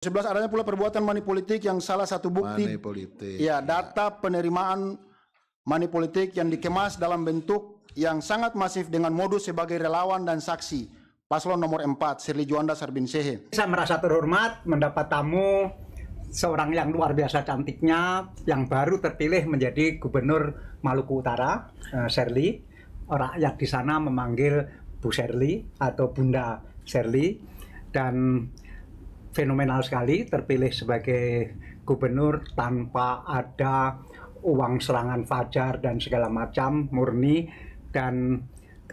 11 adanya pula perbuatan money politik yang salah satu bukti data penerimaan money politik yang dikemas dalam bentuk yang sangat masif dengan modus sebagai relawan dan saksi. Paslon nomor 4, Sirly Juanda Sarbinsehe. Saya merasa terhormat mendapat tamu seorang yang luar biasa cantiknya yang baru terpilih menjadi Gubernur Maluku Utara, Sirly. Rakyat di sana memanggil Bu Sirly atau Bunda Sirly, dan fenomenal sekali terpilih sebagai gubernur tanpa ada uang serangan fajar dan segala macam, murni. Dan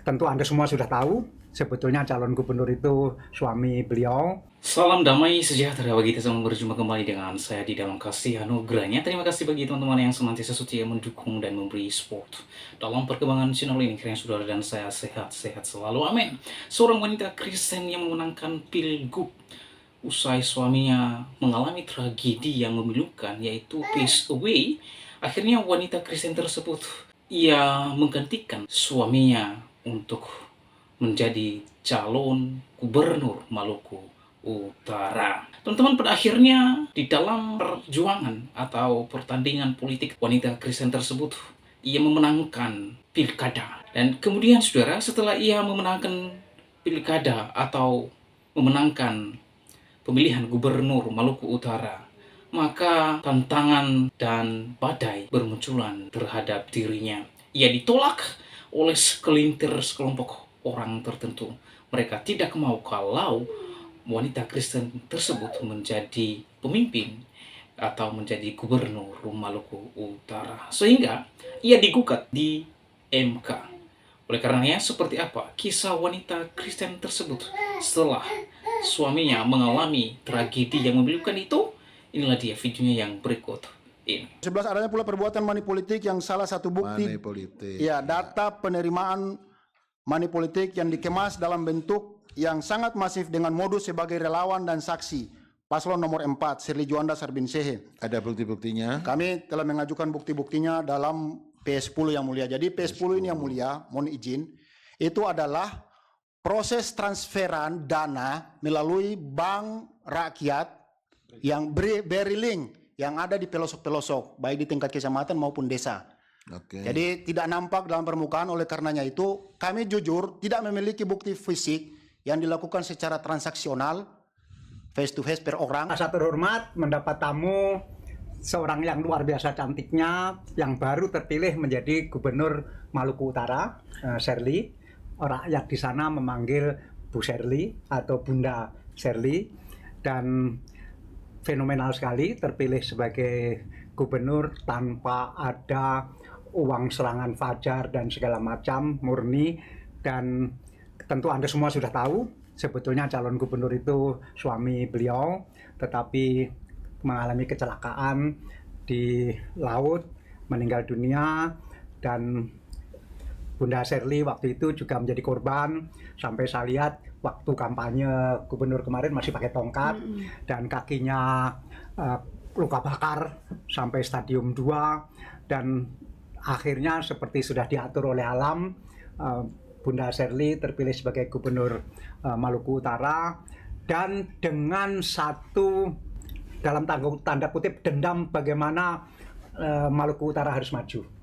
tentu Anda semua sudah tahu sebetulnya calon gubernur itu suami beliau. Salam damai sejahtera bagi kita semua, berjumpa kembali dengan saya di dalam kasih anugerahnya. Terima kasih bagi teman-teman yang senantiasa setia mendukung dan memberi support dalam perkembangan channel ini. Kiranya saudara dan saya sehat-sehat selalu, amin. Seorang wanita Kristen yang memenangkan pilgub usai suaminya mengalami tragedi yang memilukan, yaitu pass away. Akhirnya wanita Kristen tersebut ia menggantikan suaminya untuk menjadi calon gubernur Maluku Utara. Teman-teman, pada akhirnya di dalam perjuangan atau pertandingan politik, wanita Kristen tersebut ia memenangkan pilkada. Dan kemudian saudara, setelah ia memenangkan pilkada atau memenangkan pemilihan gubernur Maluku Utara, maka tantangan dan badai bermunculan terhadap dirinya. Ia ditolak oleh sekelompok orang tertentu. Mereka tidak mau kalau wanita Kristen tersebut menjadi pemimpin atau menjadi gubernur Maluku Utara, sehingga ia digugat di MK. Oleh karenanya, seperti apa kisah wanita Kristen tersebut setelah suaminya mengalami tragedi yang memilukan itu? Inilah dia videonya yang berikut ini. 11 adanya pula perbuatan money politik yang salah satu bukti data penerimaan money politik yang dikemas dalam bentuk yang sangat masif dengan modus sebagai relawan dan saksi. Paslon nomor 4, Sirly Juanda Sarbinsehe. Ada bukti-buktinya? Kami telah mengajukan bukti-buktinya dalam P10 yang mulia. Jadi P10 ini yang mulia, mohon izin, itu adalah proses transferan dana melalui bank rakyat yang beri link yang ada di pelosok-pelosok, baik di tingkat kecamatan maupun desa. Jadi tidak nampak dalam permukaan, oleh karenanya itu kami jujur tidak memiliki bukti fisik yang dilakukan secara transaksional face to face per orang. Merasa terhormat mendapat tamu seorang yang luar biasa cantiknya yang baru terpilih menjadi Gubernur Maluku Utara, Sirly. Rakyat di sana memanggil Bu Sirly atau Bunda Sirly, dan fenomenal sekali terpilih sebagai gubernur tanpa ada uang serangan fajar dan segala macam, murni. Dan tentu Anda semua sudah tahu sebetulnya calon gubernur itu suami beliau, tetapi mengalami kecelakaan di laut, meninggal dunia. Dan Bunda Sirly waktu itu juga menjadi korban. Sampai saya lihat waktu kampanye gubernur kemarin masih pakai tongkat, dan kakinya luka bakar sampai stadium 2. Dan akhirnya seperti sudah diatur oleh alam, Bunda Sirly terpilih sebagai gubernur Maluku Utara, dan dengan satu, dalam tanda kutip, dendam bagaimana Maluku Utara harus maju.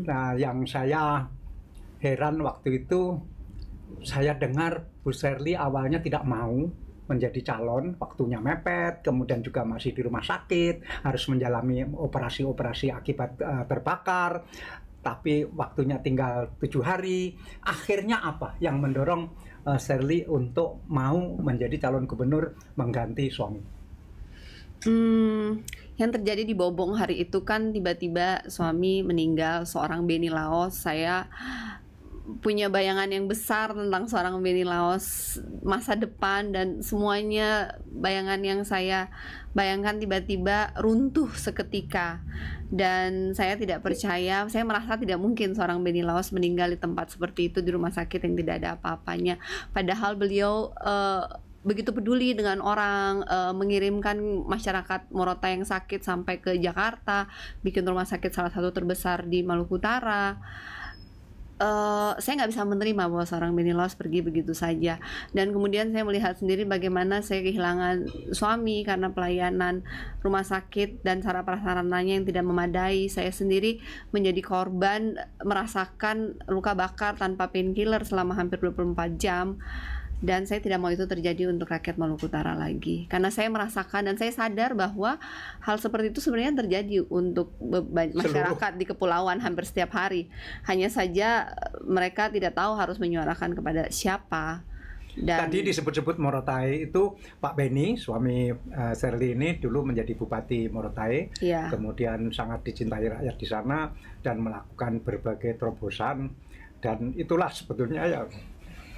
Nah, yang saya heran waktu itu, saya dengar Bu Sirly awalnya tidak mau menjadi calon, waktunya mepet, kemudian juga masih di rumah sakit, harus menjalani operasi-operasi akibat terbakar, tapi waktunya tinggal 7 hari. Akhirnya apa yang mendorong Sirly untuk mau menjadi calon gubernur mengganti suami? Yang terjadi di Bobong hari itu kan tiba-tiba suami meninggal, seorang Benny Laos. Saya punya bayangan yang besar tentang seorang Benny Laos, masa depan dan semuanya. Bayangan yang saya bayangkan tiba-tiba runtuh seketika, dan saya tidak percaya. Saya merasa tidak mungkin seorang Benny Laos meninggal di tempat seperti itu, di rumah sakit yang tidak ada apa-apanya. Padahal beliau begitu peduli dengan orang, mengirimkan masyarakat Morotai yang sakit sampai ke Jakarta, bikin rumah sakit salah satu terbesar di Maluku Utara. saya nggak bisa menerima bahwa seorang Benny Laos pergi begitu saja. Dan kemudian saya melihat sendiri bagaimana saya kehilangan suami karena pelayanan rumah sakit dan sarana prasarananya yang tidak memadai. Saya sendiri menjadi korban merasakan luka bakar tanpa painkiller selama hampir 24 jam. Dan saya tidak mau itu terjadi untuk rakyat Maluku Utara lagi, karena saya merasakan dan saya sadar bahwa hal seperti itu sebenarnya terjadi untuk masyarakat di kepulauan hampir setiap hari. Hanya saja mereka tidak tahu harus menyuarakan kepada siapa. Dan tadi disebut-sebut Morotai itu Pak Benny, suami Shirley ini dulu menjadi Bupati Morotai, ya, kemudian sangat dicintai rakyat di sana dan melakukan berbagai terobosan, dan itulah sebetulnya ya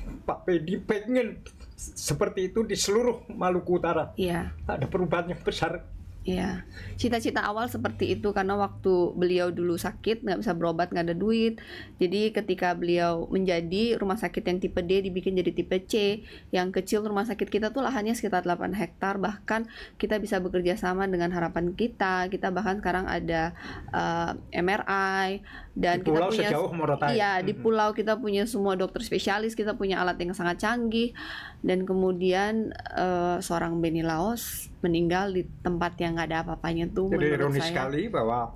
Pak Benny pengen seperti itu di seluruh Maluku Utara. iya, Ada perubahan yang besar. iya. Cita-cita awal seperti itu karena waktu beliau dulu sakit nggak bisa berobat, nggak ada duit. Jadi ketika beliau menjadi rumah sakit yang tipe D dibikin jadi tipe C, yang kecil rumah sakit kita tuh lahannya sekitar 8 hektar. Bahkan kita bisa bekerja sama dengan harapan kita. Kita bahkan sekarang ada MRI dan Di pulau kita punya sejauh Morotai. iya, di pulau kita punya semua dokter spesialis, kita punya alat yang sangat canggih. Dan kemudian seorang Benny Laos meninggal di tempat yang nggak ada apa-apanya tuh. Jadi menurut ironis saya. sekali bahwa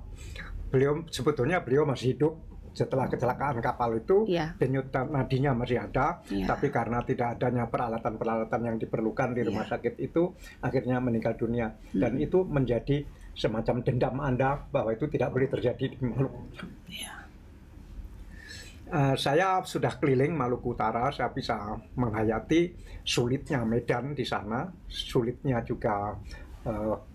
beliau masih hidup setelah kecelakaan kapal itu, Iya. denyut nadinya masih ada, Iya. tapi karena tidak adanya peralatan-peralatan yang diperlukan di rumah Iya. sakit itu, akhirnya meninggal dunia. Dan itu menjadi semacam dendam Anda bahwa itu tidak boleh terjadi di Maluku. Iya. Saya sudah keliling Maluku Utara, saya bisa menghayati sulitnya medan di sana, sulitnya juga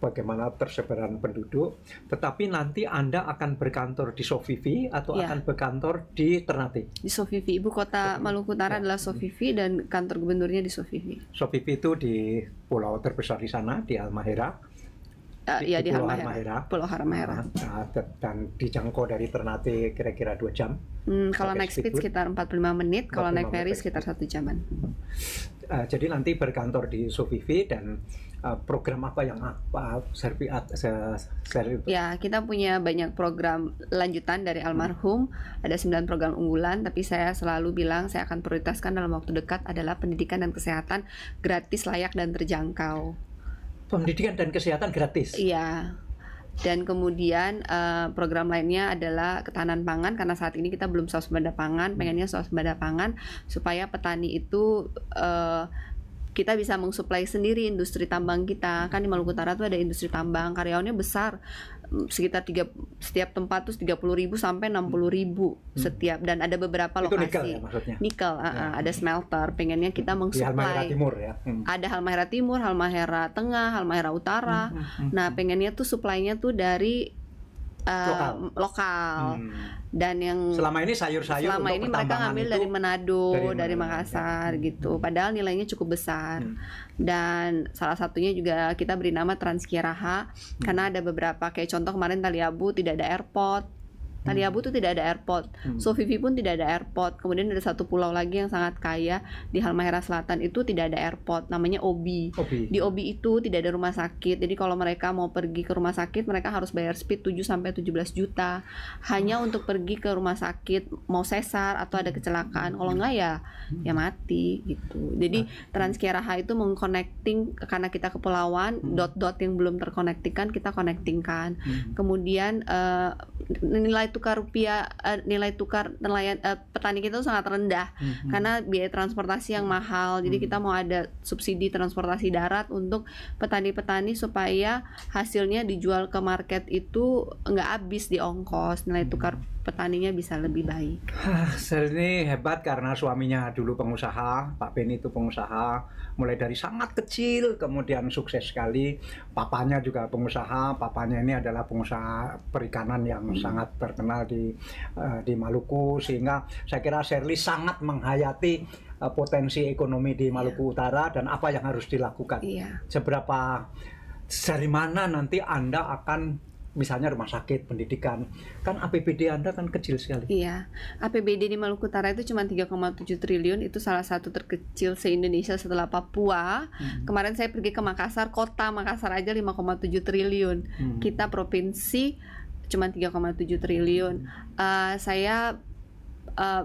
bagaimana tersebaran penduduk. Tetapi nanti Anda akan berkantor di Sovivi atau Ya. akan berkantor di Ternate. Di Sovivi, ibu kota Maluku Utara adalah Sovivi dan kantor gubernurnya di Sovivi. Sovivi itu di pulau terbesar di sana, di Halmahera. Iya, di Pulau Halmahera. Pulau Halmahera. Dan dijangkau dari Ternate kira-kira 2 jam. Kalau Pakai naik speed speedboat. sekitar 45 menit, kalau 45 naik ferry menit. sekitar 1 jaman. Jadi nanti berkantor di Sovivi, dan program apa yang Ya, kita punya banyak program lanjutan dari almarhum. Ada 9 program unggulan, tapi saya selalu bilang saya akan prioritaskan dalam waktu dekat adalah pendidikan dan kesehatan gratis, layak, dan terjangkau. pendidikan dan kesehatan gratis. Iya. Dan kemudian program lainnya adalah ketahanan pangan, karena saat ini kita belum swasembada pangan, pengennya swasembada pangan supaya petani itu kita bisa mensuplai sendiri industri tambang kita. Kan di Maluku Utara tuh ada industri tambang, karyawannya besar, sekitar setiap tempat tuh 30.000 sampai 60.000 setiap, dan ada beberapa Itu nikel lokasi. ya maksudnya? Nikel, ada smelter. Pengennya kita Di Halmahera mensuplai. Timur ya. Ada Halmahera Timur, Halmahera Tengah, Halmahera Utara. Nah, pengennya tuh suplainya tuh dari lokal. Dan yang Selama ini sayur-sayur selama untuk ini mereka pertambangan ngambil itu dari Manado, dari dari Manado, Makassar gitu. Padahal nilainya cukup besar. Dan salah satunya juga kita beri nama Transkiaraha karena ada beberapa, kayak contoh kemarin Taliabu tidak ada airport. Taliabu tuh tidak ada airport. Sovivi pun tidak ada airport. Kemudian ada satu pulau lagi yang sangat kaya di Halmahera Selatan itu tidak ada airport, namanya Obi. Obi. Di Obi itu tidak ada rumah sakit. Jadi kalau mereka mau pergi ke rumah sakit, mereka harus bayar speed 7 sampai 17 juta hanya untuk pergi ke rumah sakit, mau sesar atau ada kecelakaan. Kalau enggak ya mati gitu. Jadi Transkiaraha itu mengconnecting, karena kita kepulauan, dot-dot yang belum terkonektikan kita connectingkan. Kemudian nilai tukar rupiah, nilai tukar nelayan petani kita itu sangat rendah karena biaya transportasi yang mahal. Jadi kita mau ada subsidi transportasi darat untuk petani-petani supaya hasilnya dijual ke market itu nggak habis di ongkos, nilai tukar petaninya bisa lebih baik. Sel ini hebat karena suaminya dulu pengusaha, Pak Benny itu pengusaha, mulai dari sangat kecil kemudian sukses sekali. Papanya juga pengusaha, papanya ini adalah pengusaha perikanan yang sangat terkenal di Maluku, sehingga saya kira Shirley sangat menghayati potensi ekonomi di Maluku Utara dan apa yang harus dilakukan. Seberapa, dari mana nanti Anda akan, misalnya rumah sakit, pendidikan, kan APBD Anda kan kecil sekali. Iya, APBD di Maluku Utara itu cuma 3,7 triliun, itu salah satu terkecil se-Indonesia setelah Papua. Kemarin saya pergi ke Makassar, kota Makassar aja 5,7 triliun. Kita provinsi cuma 3,7 triliun. Saya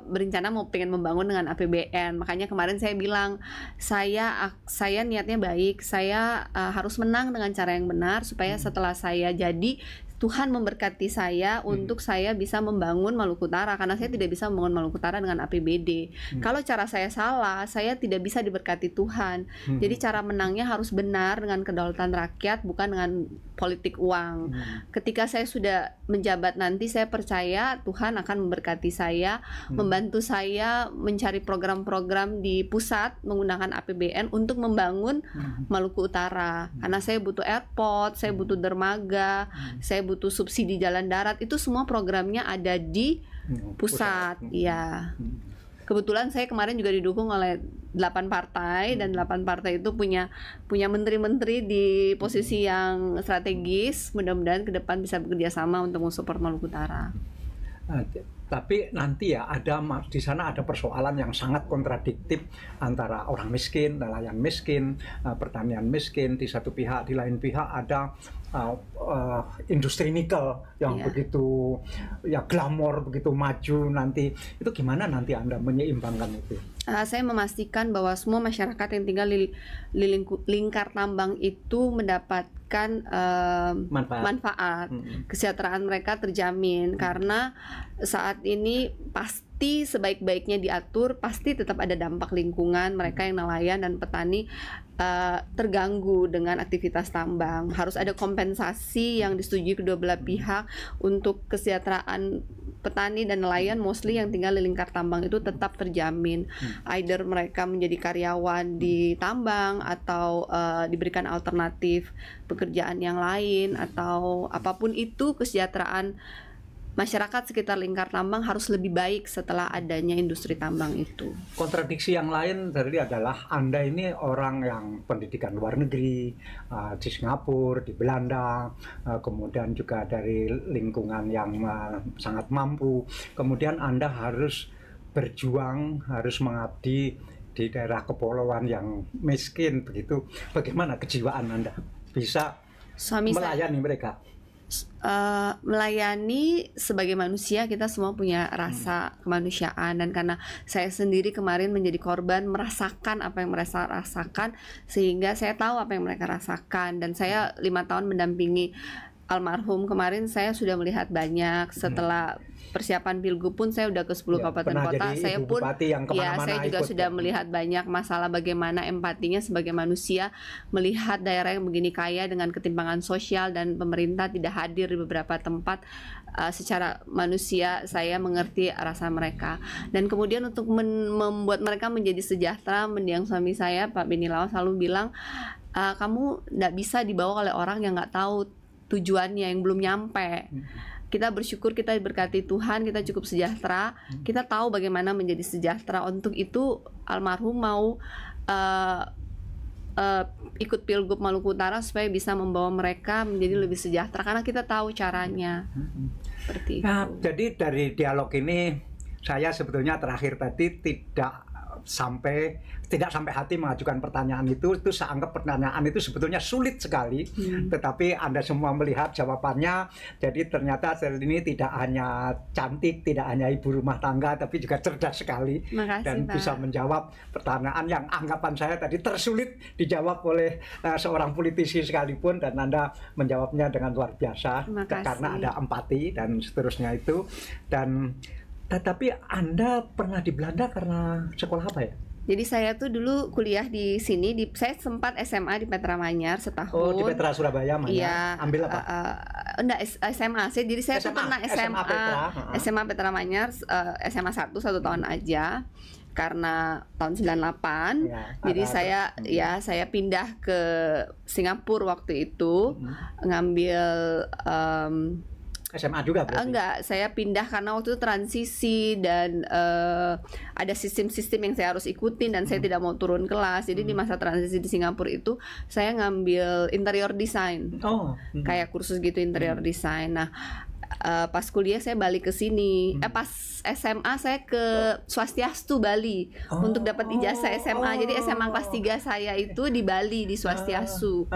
berencana mau pengen membangun dengan APBN. Makanya kemarin saya bilang saya niatnya baik, saya harus menang dengan cara yang benar supaya setelah saya jadi Tuhan memberkati saya untuk saya bisa membangun Maluku Utara, karena saya tidak bisa membangun Maluku Utara dengan APBD. Kalau cara saya salah, saya tidak bisa diberkati Tuhan. Jadi cara menangnya harus benar dengan kedaulatan rakyat, bukan dengan politik uang. Ketika saya sudah menjabat nanti, saya percaya Tuhan akan memberkati saya, membantu saya mencari program-program di pusat menggunakan APBN untuk membangun Maluku Utara. Karena saya butuh airport, saya butuh dermaga, saya butuh subsidi jalan darat, itu semua programnya ada di pusat. Iya. Kebetulan saya kemarin juga didukung oleh 8 partai dan 8 partai itu punya menteri-menteri di posisi yang strategis. Mudah-mudahan ke depan bisa bekerja sama untuk mensupport Maluku Utara. Tapi nanti ya di sana ada persoalan yang sangat kontradiktif antara orang miskin, nelayan miskin, pertanian miskin di satu pihak, di lain pihak ada industri nikel yang begitu ya glamor, begitu maju nanti. Itu gimana nanti Anda menyeimbangkan itu? Saya memastikan bahwa semua masyarakat yang tinggal di lingkar tambang itu mendapatkan manfaat. Kesejahteraan mereka terjamin, karena saat ini pasti sebaik-baiknya diatur, pasti tetap ada dampak lingkungan. Mereka yang nelayan dan petani terganggu dengan aktivitas tambang. Harus ada kompensasi yang disetujui kedua belah pihak untuk kesejahteraan petani dan nelayan, mostly yang tinggal di lingkar tambang itu tetap terjamin. Either mereka menjadi karyawan di tambang atau diberikan alternatif pekerjaan yang lain, atau apapun itu, kesejahteraan masyarakat sekitar lingkar tambang harus lebih baik setelah adanya industri tambang itu. Kontradiksi yang lain tadi adalah Anda ini orang yang pendidikan luar negeri, di Singapura, di Belanda, kemudian juga dari lingkungan yang sangat mampu. Kemudian Anda harus berjuang, harus mengabdi di daerah kepulauan yang miskin begitu. Bagaimana kejiwaan Anda bisa melayani mereka? Melayani sebagai manusia, kita semua punya rasa kemanusiaan, dan karena saya sendiri kemarin menjadi korban, merasakan apa yang mereka rasakan, sehingga saya tahu apa yang mereka rasakan. Dan saya 5 tahun mendampingi almarhum, kemarin saya sudah melihat banyak. Setelah persiapan Pilgub pun saya udah ke 10 kabupaten kota. Saya pun saya juga sudah melihat banyak masalah, bagaimana empatinya sebagai manusia melihat daerah yang begini kaya dengan ketimpangan sosial dan pemerintah tidak hadir di beberapa tempat. Secara manusia saya mengerti rasa mereka, dan kemudian untuk membuat mereka menjadi sejahtera, mendiang suami saya Pak Beni Laos selalu bilang, kamu tidak bisa dibawa oleh orang yang nggak tahu tujuannya, yang belum nyampe. Kita bersyukur kita diberkati Tuhan, kita cukup sejahtera, kita tahu bagaimana menjadi sejahtera. Untuk itu almarhum mau ikut Pilgub Maluku Utara supaya bisa membawa mereka menjadi lebih sejahtera, karena kita tahu caranya. Seperti itu. Nah, jadi dari dialog ini saya sebetulnya terakhir tadi tidak sampai hati mengajukan pertanyaan itu saya anggap pertanyaan itu sebetulnya sulit sekali, tetapi Anda semua melihat jawabannya. Jadi ternyata Sherly ini tidak hanya cantik, tidak hanya ibu rumah tangga, tapi juga cerdas sekali. Makasih, dan Pak. bisa menjawab pertanyaan yang anggapan saya tadi tersulit dijawab oleh seorang politisi sekalipun, dan Anda menjawabnya dengan luar biasa karena ada empati dan seterusnya itu. Dan tetapi Anda pernah di Belanda karena sekolah apa ya? Jadi saya tuh dulu kuliah di sini, saya sempat SMA di Petra Manyar setahun. Oh, di Petra Surabaya Manyar. Iya. Ambil apa? Enggak, SMA. Jadi saya tuh pernah SMA Petra Manyar, SMA 1 tahun aja. Karena tahun 98. Ya, jadi saya pindah ke Singapura waktu itu, ngambil SMA juga berarti? Enggak, saya pindah karena waktu itu transisi dan ada sistem-sistem yang saya harus ikutin dan saya tidak mau turun kelas. Jadi di masa transisi di Singapura itu saya ngambil interior design. Kayak kursus gitu interior design. Nah, pas kuliah saya balik ke sini. Pas SMA saya ke Swastiastu Bali untuk dapat ijazah SMA. Jadi SMA kelas 3 saya itu di Bali di Swastiastu.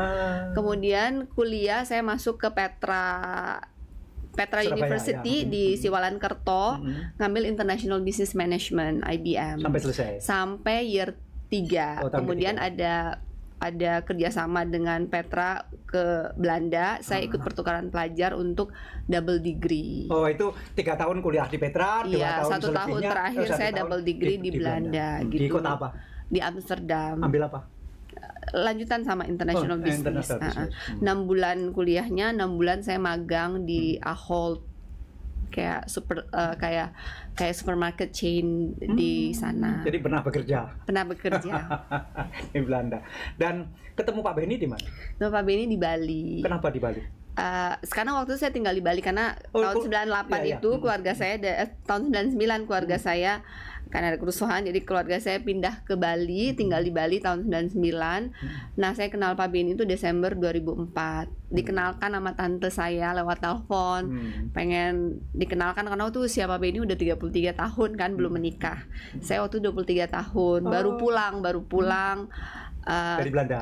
Kemudian kuliah saya masuk ke Petra Petra Surabaya, University ya. di Siwalan Kerto, ngambil International Business Management IBM Sampai selesai. sampai year 3. Oh, tahun Kemudian ketiga. ada kerjasama dengan Petra ke Belanda. Saya ikut pertukaran pelajar untuk double degree. Oh, itu 3 tahun kuliah di Petra, 2 Iya, tahun 1 tahun selebihnya, terakhir 1 saya tahun double degree di Belanda, Di gitu. kota apa? Di Amsterdam. Ambil apa? Lanjutan sama international business. International business. 6 bulan kuliahnya, 6 bulan saya magang di Ahold, kayak supermarket chain di sana. Jadi pernah bekerja Pernah bekerja. di Belanda. Dan ketemu Pak Beni di mana? Nah, Pak Beni di Bali. Kenapa di Bali? Sekarang waktu itu saya tinggal di Bali karena tahun 98 iya. itu keluarga saya tahun 99 keluarga saya karena ada kerusuhan, jadi keluarga saya pindah ke Bali, tinggal di Bali tahun 99. Nah, saya kenal Pak Beni itu Desember 2004. Dikenalkan sama tante saya lewat telepon. Pengen dikenalkan karena waktu usia Pak Beni udah 33 tahun kan, belum menikah. Saya waktu 23 tahun, baru pulang Dari Belanda.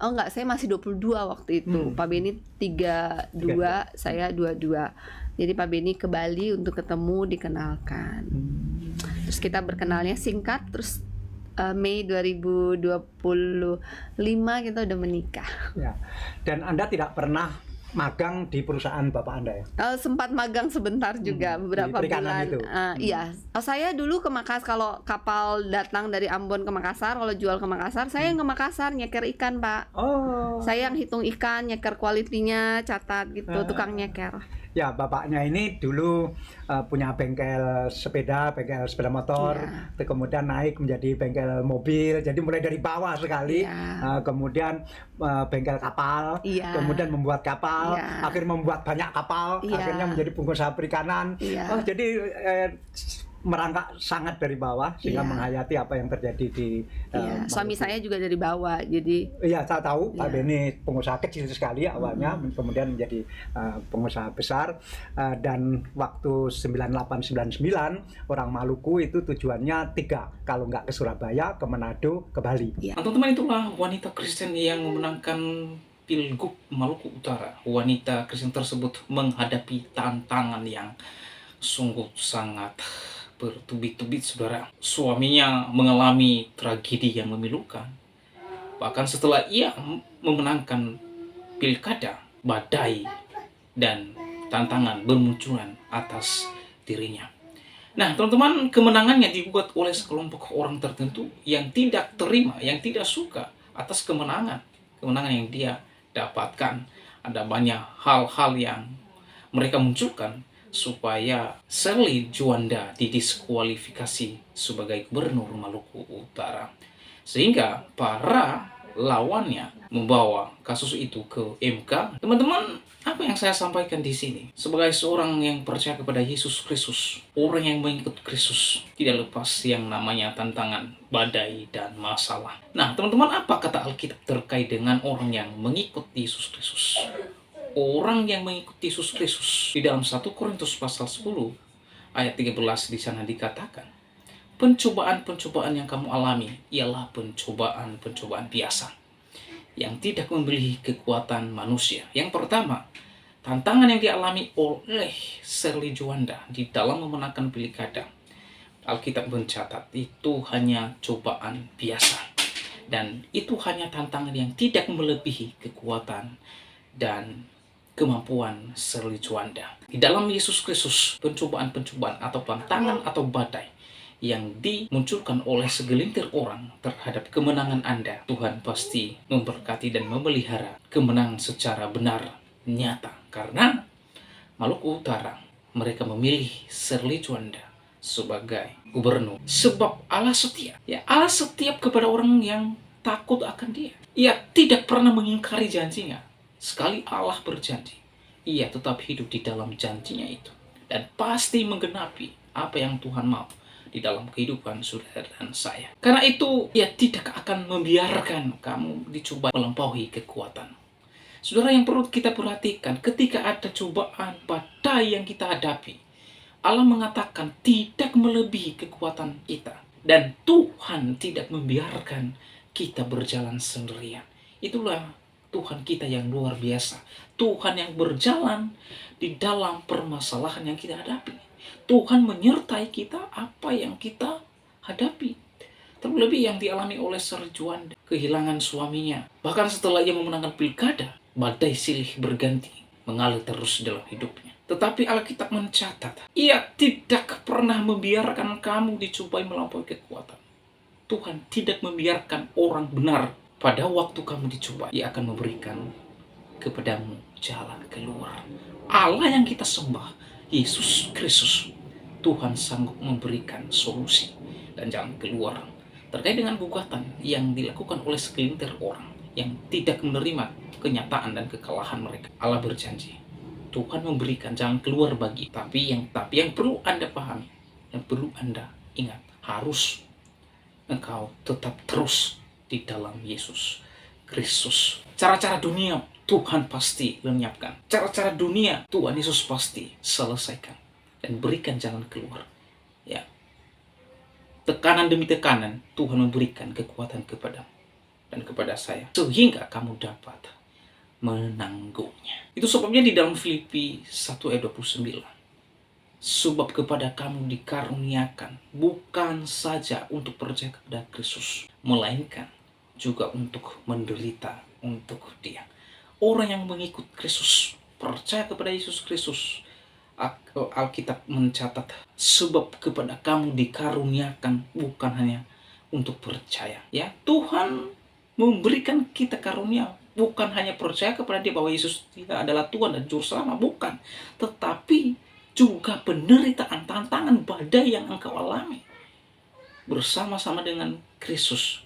oh enggak, saya masih 22 waktu itu. Pak Beni 32, saya 22. Jadi Pak Beni ke Bali untuk ketemu, dikenalkan. Terus kita berkenalnya singkat, terus Mei 2025 kita udah menikah. Ya. Dan Anda tidak pernah magang di perusahaan Bapak Anda ya? Sempat magang sebentar juga beberapa di perikanan bulan. itu. Iya, saya dulu ke Makassar, kalau kapal datang dari Ambon ke Makassar, kalau jual ke Makassar, saya yang ke Makassar nyeker ikan, Pak. Oh. Saya yang hitung ikan, nyeker kualitinya, catat gitu, tukang nyeker. Ya, bapaknya ini dulu punya bengkel sepeda motor, Iya. kemudian naik menjadi bengkel mobil, jadi mulai dari bawah sekali, Iya. kemudian bengkel kapal, Iya. kemudian membuat kapal, Iya. akhirnya membuat banyak kapal, Iya. akhirnya menjadi pengusaha perikanan. Iya. Oh, jadi merangkak sangat dari bawah sehingga Iya. menghayati apa yang terjadi di Iya, suami Maluku. saya juga dari bawah, jadi Iya, saya tahu Pak Iya. Beni pengusaha kecil sekali awalnya, kemudian menjadi pengusaha besar, dan waktu 98-99 orang Maluku itu tujuannya 3, kalau nggak ke Surabaya, ke Manado, ke Bali. Nah, teman-teman, itulah wanita Kristen yang memenangkan Pilgub Maluku Utara. Wanita Kristen tersebut menghadapi tantangan yang sungguh sangat bertubi-tubi, saudara. Suaminya mengalami tragedi yang memilukan. Bahkan setelah ia memenangkan pilkada, badai dan tantangan bermunculan atas dirinya. Nah, teman-teman, kemenangannya dibuat oleh sekelompok orang tertentu yang tidak terima, yang tidak suka atas kemenangan yang dia dapatkan. Ada banyak hal-hal yang mereka munculkan supaya Shirley Juanda didiskualifikasi sebagai gubernur Maluku Utara. Sehingga para lawannya membawa kasus itu ke MK. Teman-teman, apa yang saya sampaikan di sini sebagai seorang yang percaya kepada Yesus Kristus, orang yang mengikut Kristus, tidak lepas yang namanya tantangan, badai, dan masalah. Nah, teman-teman, apa kata Alkitab terkait dengan orang yang mengikut Yesus Kristus? Orang yang mengikuti Yesus Kristus di dalam 1 Korintus pasal 10 ayat 13 di sana dikatakan, pencobaan-pencobaan yang kamu alami ialah pencobaan-pencobaan biasa yang tidak memberi kekuatan manusia. Yang pertama, tantangan yang dialami oleh Shirley Juanda di dalam memenangkan pilkada, Alkitab mencatat itu hanya cobaan biasa, dan itu hanya tantangan yang tidak melebihi kekuatan dan kemampuan Shirley Juanda. Di dalam Yesus Kristus, pencobaan-pencobaan atau tantangan atau badai yang dimunculkan oleh segelintir orang terhadap kemenangan Anda, Tuhan pasti memberkati dan memelihara kemenangan secara benar, nyata. Karena Maluku Utara, mereka memilih Shirley Juanda sebagai gubernur. Sebab Allah setia. Ya, Allah setia kepada orang yang takut akan Dia. Ia tidak pernah mengingkari janjinya. Sekali Allah berjanji, Ia tetap hidup di dalam janjinya itu. Dan pasti menggenapi apa yang Tuhan mau di dalam kehidupan saudara dan saya. Karena itu, Ia tidak akan membiarkan kamu dicoba melampaui kekuatan. Saudara, yang perlu kita perhatikan, ketika ada cobaan, badai yang kita hadapi, Allah mengatakan tidak melebihi kekuatan kita. Dan Tuhan tidak membiarkan kita berjalan sendirian. Itulah Tuhan kita yang luar biasa. Tuhan yang berjalan di dalam permasalahan yang kita hadapi. Tuhan menyertai kita apa yang kita hadapi. Terlebih yang dialami oleh Juanda, kehilangan suaminya. Bahkan setelah ia memenangkan pilkada, badai silih berganti mengalir terus dalam hidupnya. Tetapi Alkitab mencatat, ia tidak pernah membiarkan kamu dicobai melampaui kekuatan. Tuhan tidak membiarkan orang benar pada waktu kamu dicoba. Ia akan memberikan kepadamu jalan keluar. Allah yang kita sembah, Yesus Kristus, Tuhan sanggup memberikan solusi dan jalan keluar terkait dengan gugatan yang dilakukan oleh segelintir orang yang tidak menerima kenyataan dan kekalahan mereka. Allah berjanji, Tuhan memberikan jalan keluar bagi. Tapi yang perlu Anda pahami, yang perlu Anda ingat, harus engkau tetap terus di dalam Yesus Kristus. Cara-cara dunia Tuhan pasti lenyapkan. Cara-cara dunia Tuhan Yesus pasti selesaikan dan berikan jalan keluar. Ya. Tekanan demi tekanan Tuhan memberikan kekuatan kepadamu dan kepada saya sehingga kamu dapat menanggungnya. Itu sebabnya di dalam Filipi 1 ayat 29. Sebab kepada kamu dikaruniakan bukan saja untuk percaya kepada Kristus, melainkan juga untuk menderita untuk Dia. Orang yang mengikut Kristus, percaya kepada Yesus Kristus, Alkitab mencatat, sebab kepada kamu dikaruniakan bukan hanya untuk percaya. Ya, Tuhan memberikan kita karunia, bukan hanya percaya kepada Dia bahwa Yesus adalah Tuhan dan Juru Selamat, bukan, tetapi juga penderitaan, tantangan, badai yang engkau alami bersama-sama dengan Kristus.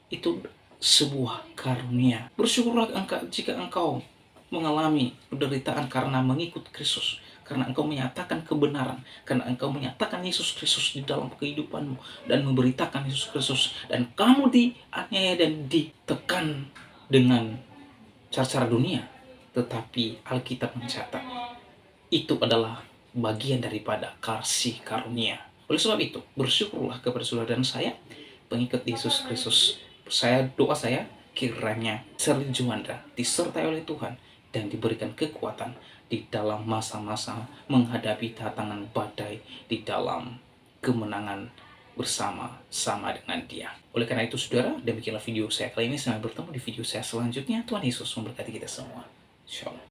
Itu sebuah karunia. Bersyukurlah jika engkau mengalami penderitaan karena mengikut Kristus, karena engkau menyatakan kebenaran, karena engkau menyatakan Yesus Kristus di dalam kehidupanmu dan memberitakan Yesus Kristus, dan kamu dianiaya dan ditekan dengan cara-cara dunia. Tetapi Alkitab mencatat itu adalah bagian daripada kasih karunia. Oleh sebab itu, bersyukurlah kepada saudara dan saya, pengikut Yesus Kristus. Doa saya, kiranya Juanda disertai oleh Tuhan dan diberikan kekuatan di dalam masa-masa menghadapi tantangan badai, di dalam kemenangan bersama-sama dengan Dia. Oleh karena itu, saudara, demikianlah video saya kali ini. Sampai bertemu di video saya selanjutnya. Tuhan Yesus memberkati kita semua. Shalom.